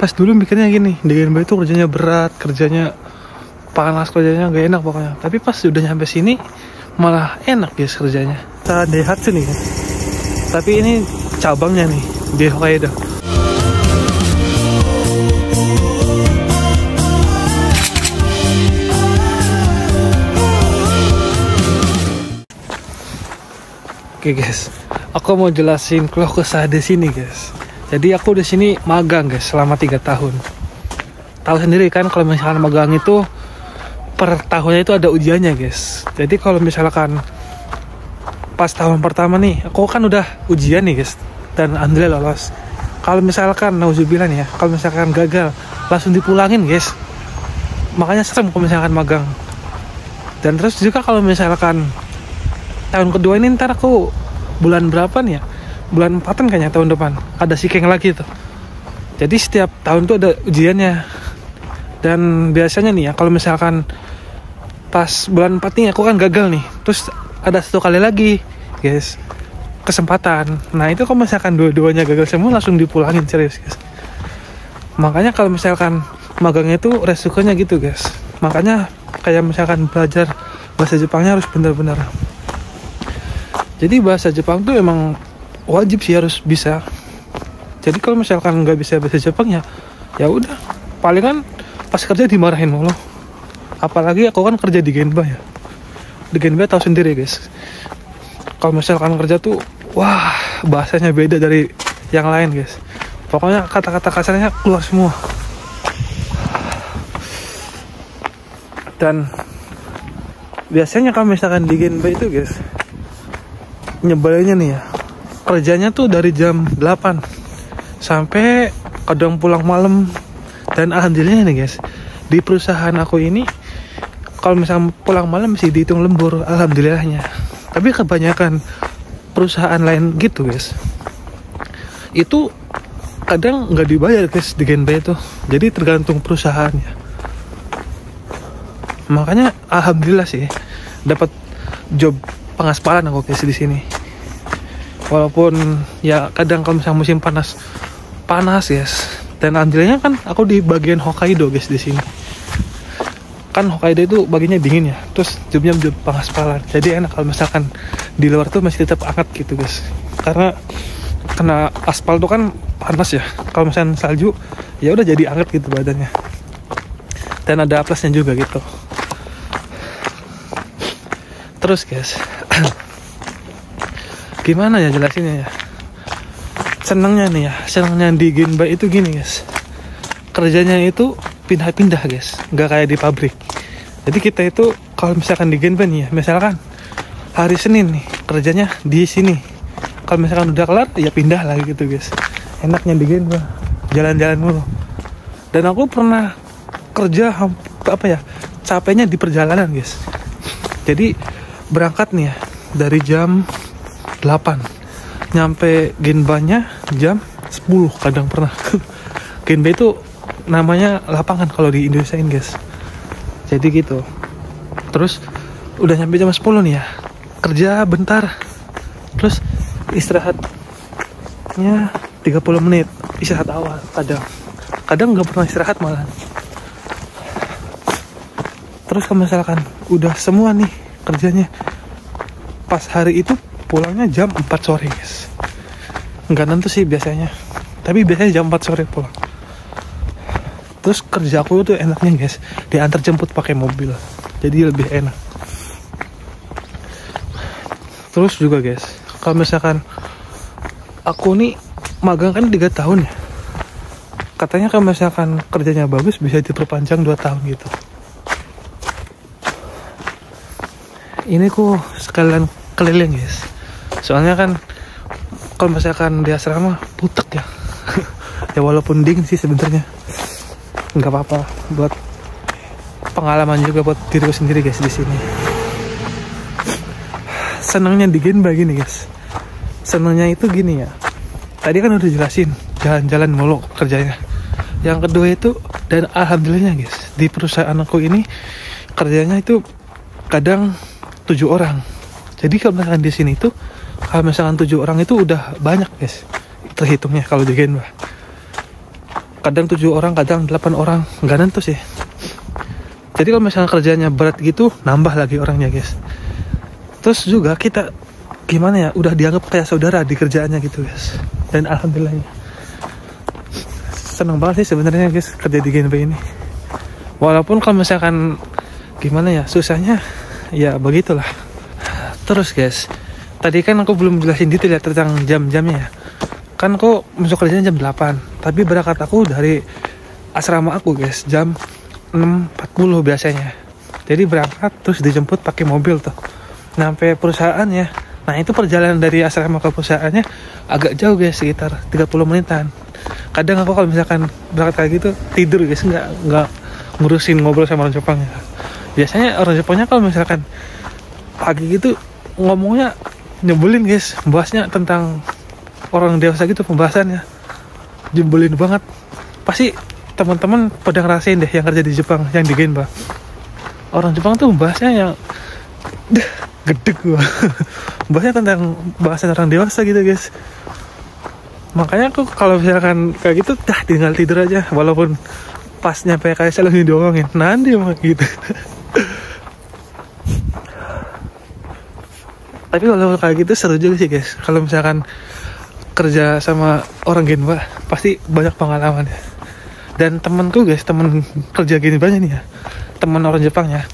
pas dulu mikirnya gini, di Genba itu kerjanya berat, kerjanya panas, kerjanya gak enak pokoknya. Tapi pas udah nyampe sini malah enak guys kerjanya. Kita Daihatsu nih kan, tapi ini cabangnya nih di Hokkaido. Oke guys, aku mau jelasin keluh kesah di sini guys. Jadi aku di sini magang guys selama 3 tahun. Tahu sendiri kan kalau misalkan magang itu per tahunnya itu ada ujiannya guys. Jadi kalau misalkan pas tahun pertama nih, aku kan udah ujian nih guys, dan alhamdulillah lolos. Kalau misalkan nauzubillah nih ya, kalau misalkan gagal langsung dipulangin guys. Makanya serem kalau misalkan magang. Dan terus juga kalau misalkan tahun kedua ini ntar aku bulan berapa nih ya, bulan 4-an kayaknya tahun depan ada sikeng lagi tuh. Jadi setiap tahun tuh ada ujiannya. Dan biasanya nih ya, kalau misalkan pas bulan 4 nih aku kan gagal nih, terus ada 1 kali lagi guys kesempatan. Nah itu kalau misalkan dua-duanya gagal semua langsung dipulangin, serius guys. Makanya kalau misalkan magangnya itu resikonya gitu guys. Makanya kayak misalkan belajar bahasa Jepangnya harus benar-benar. Jadi bahasa Jepang tuh emang wajib sih harus bisa. Jadi kalau misalkan nggak bisa bahasa Jepang ya udah, palingan pas kerja dimarahin mulu. Apalagi aku kan kerja di Genba ya. Di Genba tahu sendiri guys. Kalau misalkan kerja tuh wah bahasanya beda dari yang lain guys. Pokoknya kata-kata kasarnya keluar semua. Dan biasanya kalau misalkan di Genba itu guys, nyebalinnya nih ya, kerjanya tuh dari jam 8 sampai kadang pulang malam. Dan alhamdulillah nih guys, di perusahaan aku ini kalau misalnya pulang malam masih dihitung lembur, alhamdulillahnya. Tapi kebanyakan perusahaan lain gitu guys, itu kadang nggak dibayar guys di Genba itu. Jadi tergantung perusahaannya. Makanya alhamdulillah sih dapat job pengaspalan aku guys di sini. Walaupun ya kadang kalau misalnya musim panas guys. Dan alhamdulillahnya kan aku di bagian Hokkaido guys di sini. Kan Hokkaido itu bagiannya dingin ya. Terus jobnya job pengaspalan. Jadi enak kalau misalkan di luar tuh masih tetap hangat gitu guys. Karena kena aspal tuh kan panas ya. Kalau misalnya salju ya udah jadi hangat gitu badannya. Dan ada plusnya juga gitu. Terus guys, gimana ya jelasinnya ya? Senangnya nih ya, senangnya di Genba itu gini guys, kerjanya itu pindah-pindah guys, nggak kayak di pabrik. Jadi kita itu kalau misalkan di Genba nih ya, misalkan hari Senin nih kerjanya di sini, kalau misalkan udah kelar ya pindah lagi gitu guys. Enaknya di Genba, jalan-jalan mulu. Dan aku pernah kerja capeknya di perjalanan guys. Jadi berangkat nih ya dari jam 8 nyampe Genbanya jam 10 kadang pernah. Genba itu namanya lapangan kalau di Indonesia guys. Jadi gitu. Terus udah nyampe jam 10 nih ya, kerja bentar, terus istirahatnya 30 menit, istirahat awal. Kadang nggak pernah istirahat malah. Terus kalau misalkan udah semua nih kerjanya, pas hari itu pulangnya jam 4 sore guys. Nggak nentu sih biasanya, tapi biasanya jam 4 sore pulang. Terus kerjaku tuh enaknya guys, diantar jemput pakai mobil, jadi lebih enak. Terus juga guys, kalau misalkan aku nih magang kan 3 tahun ya, katanya kalau misalkan kerjanya bagus bisa diperpanjang 2 tahun gitu. Ini ku sekalian keliling guys, soalnya kan kalau misalkan di asrama putek ya. Ya walaupun dingin sih sebenarnya, nggak apa-apa, buat pengalaman juga buat diriku sendiri guys di sini. Senangnya di Genba gini guys, senangnya itu gini ya, tadi kan udah jelasin jalan-jalan mulu kerjanya. Yang kedua itu, dan alhamdulillahnya guys, di perusahaan aku ini kerjanya itu kadang 7 orang. Jadi kalau misalkan di sini tuh, kalau misalkan 7 orang itu udah banyak guys terhitungnya kalau di Genba. kadang 7 orang, kadang 8 orang, nggak nentu sih. Jadi kalau misalnya kerjanya berat gitu, nambah lagi orangnya guys. Terus juga kita gimana ya, udah dianggap kayak saudara di kerjaannya gitu guys. Dan alhamdulillahnya seneng banget sih sebenarnya guys kerja di Genba ini. Walaupun kalau misalkan gimana ya, susahnya ya begitulah. Terus guys, tadi kan aku belum jelasin detail ya tentang jam-jamnya ya. Kan aku masuk kerjanya jam 8, tapi berangkat aku dari asrama aku guys jam 6.40 biasanya. Jadi berangkat terus dijemput pakai mobil tuh sampai perusahaannya. Nah itu perjalanan dari asrama ke perusahaannya agak jauh guys, sekitar 30 menitan. Kadang aku kalau misalkan berangkat kayak gitu tidur guys, nggak ngurusin ngobrol sama orang Jepangnya. Biasanya orang Jepangnya kalau misalkan pagi gitu ngomongnya nyebelin guys, bahasnya tentang orang dewasa gitu, pembahasannya nyebelin banget. Pasti teman-teman pada ngerasain deh yang kerja di Jepang, yang di Genba. Orang Jepang tuh bahasnya yang gedeg gua. Bahasnya tentang bahasan orang dewasa gitu guys. Makanya aku kalau misalkan kayak gitu tinggal tidur aja, walaupun pas nyampe kayak selalu diomongin nanti emang gitu. Tapi kalau kayak gitu seru juga sih guys. Kalau misalkan kerja sama orang Genba pasti banyak pengalaman ya. Dan temanku guys, teman kerja Genbanya nih ya, teman orang Jepangnya,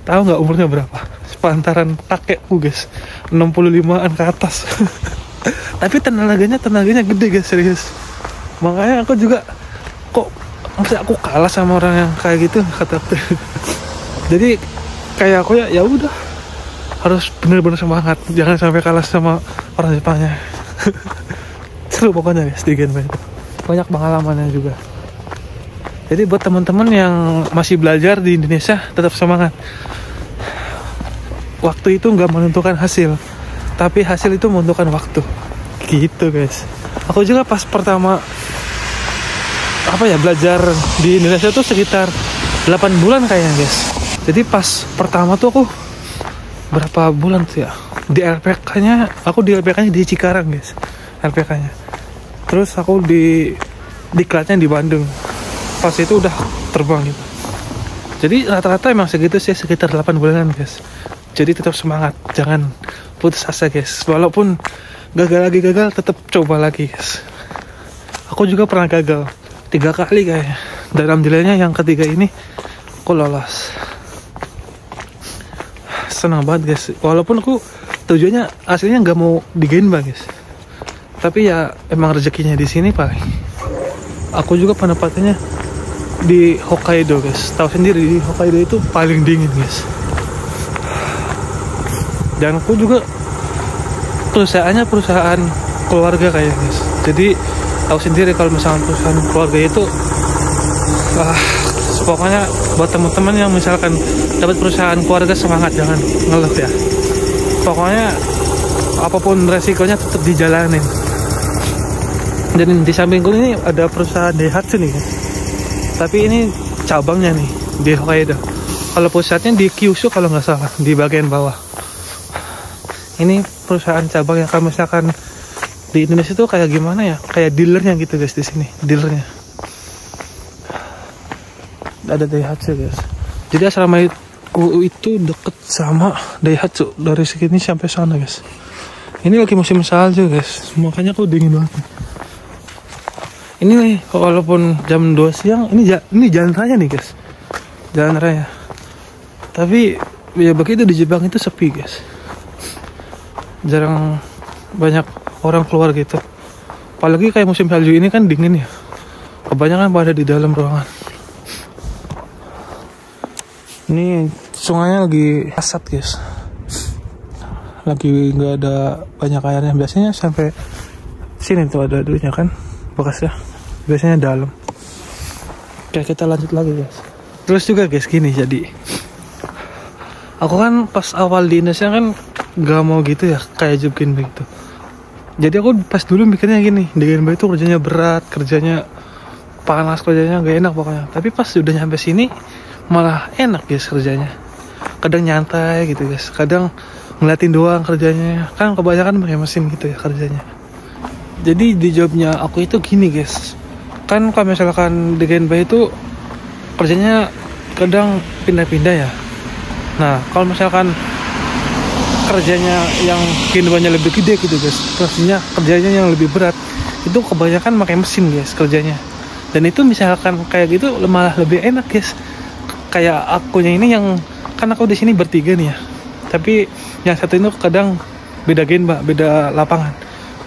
tahu nggak umurnya berapa? Sepantaran kakekku guys, 65an ke atas. Tapi tenaganya gede guys, serius. Makanya aku juga kok masa aku kalah sama orang yang kayak gitu, kata aku. Jadi kayak aku ya udah harus bener-bener semangat, jangan sampai kalah sama orang Jepangnya. Seru pokoknya guys di Genba itu, banyak pengalamannya juga. Jadi buat teman-teman yang masih belajar di Indonesia, tetap semangat. Waktu itu nggak menentukan hasil, tapi hasil itu menentukan waktu. Gitu guys. Aku juga pas pertama belajar di Indonesia tuh sekitar 8 bulan kayaknya guys. Jadi pas pertama tuh aku berapa bulan tuh ya? Di LPK-nya, aku di LPK-nya di Cikarang guys. LPK-nya. Terus aku di kelasnya di Bandung. Pas itu udah terbang gitu. Jadi rata-rata emang segitu sih, sekitar 8 bulanan guys. Jadi tetap semangat, jangan putus asa guys. Walaupun gagal tetap coba lagi guys. Aku juga pernah gagal 3 kali kayaknya. Dan alhamdulillahnya yang ketiga ini aku lolos. Senang banget guys. Walaupun aku tujuannya aslinya nggak mau di Genba guys. Tapi ya emang rezekinya di sini paling. Aku juga penempatannya di Hokkaido guys. Tahu sendiri di Hokkaido itu paling dingin guys. Dan aku juga perusahaannya perusahaan keluarga kayak guys. Jadi tahu sendiri kalau misalnya perusahaan keluarga itu pokoknya buat teman-teman yang misalkan dapat perusahaan keluarga, semangat, jangan ngeluh ya. Pokoknya apapun resikonya tetap dijalanin. Dan di sampingku ini ada perusahaan Daihatsu nih guys. Tapi ini cabangnya nih di Hokkaido. Kalau pusatnya di Kyushu kalau nggak salah, di bagian bawah. Ini perusahaan cabang yang kalau misalkan di Indonesia tuh kayak gimana ya? Kayak dealernya gitu guys di sini, dealernya. Ada Daihatsu guys. Jadi asrama itu deket sama Daihatsu, dari sini sampai sana guys. Ini lagi musim salju guys, makanya aku dingin banget. Ini nih, walaupun jam 2 siang, ini jalan raya nih guys, jalan raya. Tapi ya begitu, di Jepang itu sepi guys, jarang banyak orang keluar gitu. Apalagi kayak musim salju ini kan dingin ya, kebanyakan pada di dalam ruangan. Ini sungainya lagi asat guys, lagi nggak ada banyak airnya. Biasanya sampai sini tuh ada dulunya kan bekasnya, biasanya dalam. Oke, kita lanjut lagi guys. Terus juga guys gini, jadi aku kan pas awal di Indonesia kan gak mau gitu ya kayak job Genba gitu. Jadi aku pas dulu mikirnya gini, di Genba itu kerjanya berat, kerjanya panas, kerjanya gak enak pokoknya. Tapi pas udah nyampe sini malah enak guys kerjanya. Kadang nyantai gitu guys, kadang ngeliatin doang kerjanya. Kan kebanyakan pakai mesin gitu ya kerjanya. Jadi di jobnya aku itu gini guys, Kan kalau misalkan di Genba itu kerjanya kadang pindah-pindah ya. Nah kalau misalkan kerjanya yang Genbanya lebih gede gitu guys, pastinya kerjanya yang lebih berat, itu kebanyakan pakai mesin guys kerjanya. Dan itu misalkan kayak gitu malah lebih enak guys. Kayak akunya ini yang kan aku di sini bertiga nih ya, tapi yang satu ini kadang beda Genba, beda lapangan.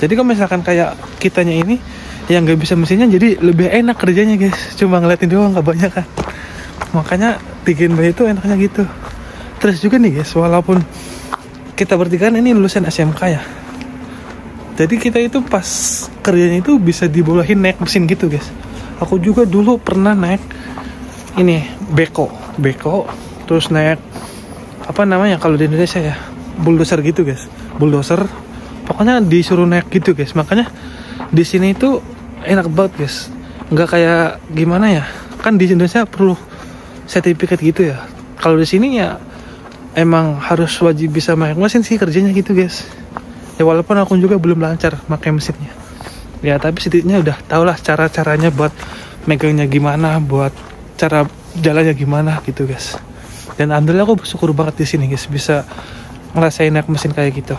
Jadi kalau misalkan kayak kitanya ini yang nggak bisa mesinnya, jadi lebih enak kerjanya guys, cuma ngeliatin doang nggak banyak kan. Makanya di Genba itu enaknya gitu. Terus juga nih guys, walaupun kita bertiga kan ini lulusan SMK ya, jadi kita itu pas kerjanya itu bisa dibolehin naik mesin gitu guys. Aku juga dulu pernah naik ini beko, terus naik apa namanya kalau di Indonesia ya, bulldozer gitu guys, bulldozer. Pokoknya disuruh naik gitu guys. Makanya di sini itu enak banget guys. Nggak kayak gimana ya? Kan di Indonesia perlu sertifikat gitu ya. Kalau di sini ya emang harus wajib bisa main mesin sih kerjanya gitu guys. Ya walaupun aku juga belum lancar pakai mesinnya. Ya tapi setidaknya udah tau lah cara-caranya buat megangnya gimana, buat cara jalannya gimana gitu guys. Dan alhamdulillah aku bersyukur banget di sini guys, bisa ngerasain naik mesin kayak gitu.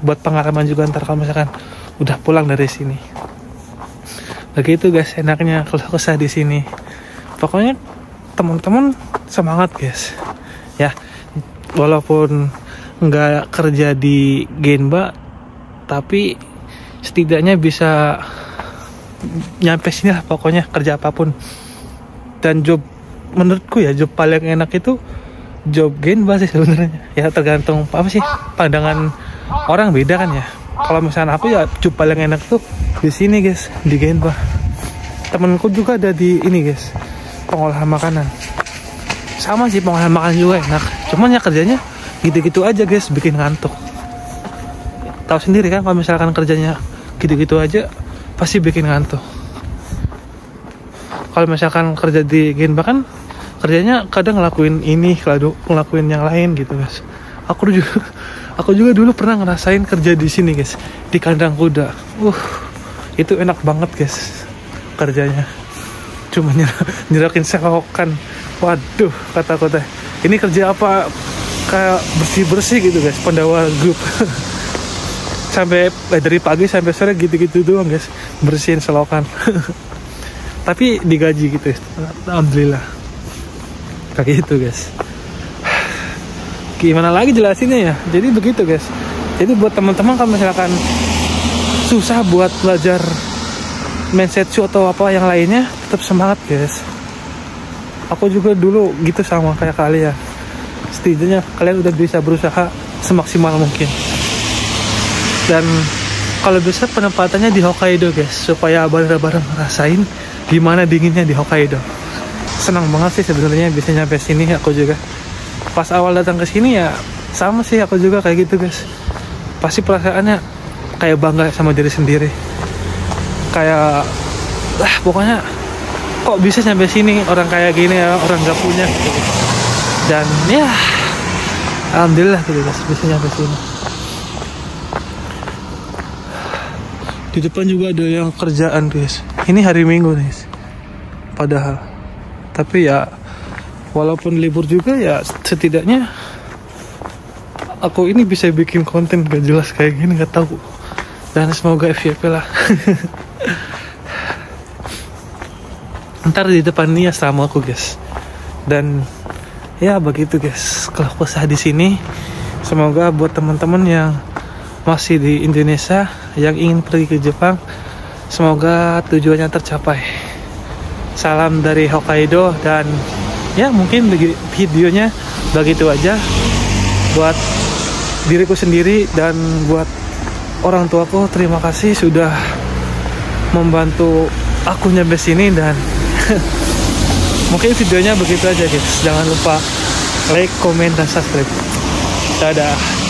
Buat pengalaman juga ntar kalau misalkan udah pulang dari sini. Begitu guys enaknya kalau kesah di sini. Pokoknya teman-teman semangat guys. Ya walaupun nggak kerja di Genba, tapi setidaknya bisa nyampe sini lah pokoknya kerja apapun. Dan job menurutku ya job paling enak itu job Genba sih sebenarnya. Ya tergantung apa sih pandangan orang beda kan ya. Kalau misalnya aku ya job paling enak tuh di sini guys, di Genba. Temenku juga ada di ini guys, pengolahan makanan. Sama sih pengolahan makanan juga enak. Cuman ya kerjanya gitu-gitu aja guys, bikin ngantuk. Tahu sendiri kan kalau misalkan kerjanya gitu-gitu aja pasti bikin ngantuk. Kalau misalkan kerja di Genba kan kerjanya kadang ngelakuin ini, ngelakuin yang lain gitu guys. Aku juga dulu pernah ngerasain kerja di sini guys, di kandang kuda. Itu enak banget guys kerjanya. Cuma nyerakin selokan. Waduh, kata-kata ini kerja apa kayak bersih-bersih gitu guys, pendawa grup. Sampai dari pagi sampai sore gitu-gitu doang guys, bersihin selokan. Tapi digaji gitu, alhamdulillah. Kayak gitu guys. Gimana lagi jelasinnya ya? Jadi begitu guys. Jadi buat teman-teman kalau misalkan susah buat belajar mindset atau apa yang lainnya, tetap semangat guys. Aku juga dulu gitu sama kayak kalian. Setidaknya kalian udah bisa berusaha semaksimal mungkin. Dan kalau bisa penempatannya di Hokkaido guys, supaya bareng-bareng ngerasain gimana dinginnya di Hokkaido. Senang banget sih sebenarnya bisa nyampe sini. Aku juga pas awal datang ke sini ya sama sih, aku juga kayak gitu guys. Pasti perasaannya kayak bangga sama diri sendiri. Kayak pokoknya kok bisa sampai sini, orang kayak gini ya, orang nggak punya gitu. Dan ya alhamdulillah gitu guys, bisa nyampe sini. Di depan juga ada yang kerjaan guys. Ini hari Minggu guys, padahal. Tapi ya walaupun libur juga ya setidaknya aku ini bisa bikin konten gak jelas kayak gini, gak tahu. Dan semoga FYP lah. Ntar di depan ini ya sama aku guys. Dan ya begitu guys kalau kesah di sini. Semoga buat teman-teman yang masih di Indonesia yang ingin pergi ke Jepang, semoga tujuannya tercapai. Salam dari Hokkaido. Dan ya mungkin videonya begitu aja buat diriku sendiri dan buat orang tuaku. Terima kasih sudah membantu aku nyampe sini. Dan mungkin videonya begitu aja guys. Jangan lupa like, comment, dan subscribe. Dadah.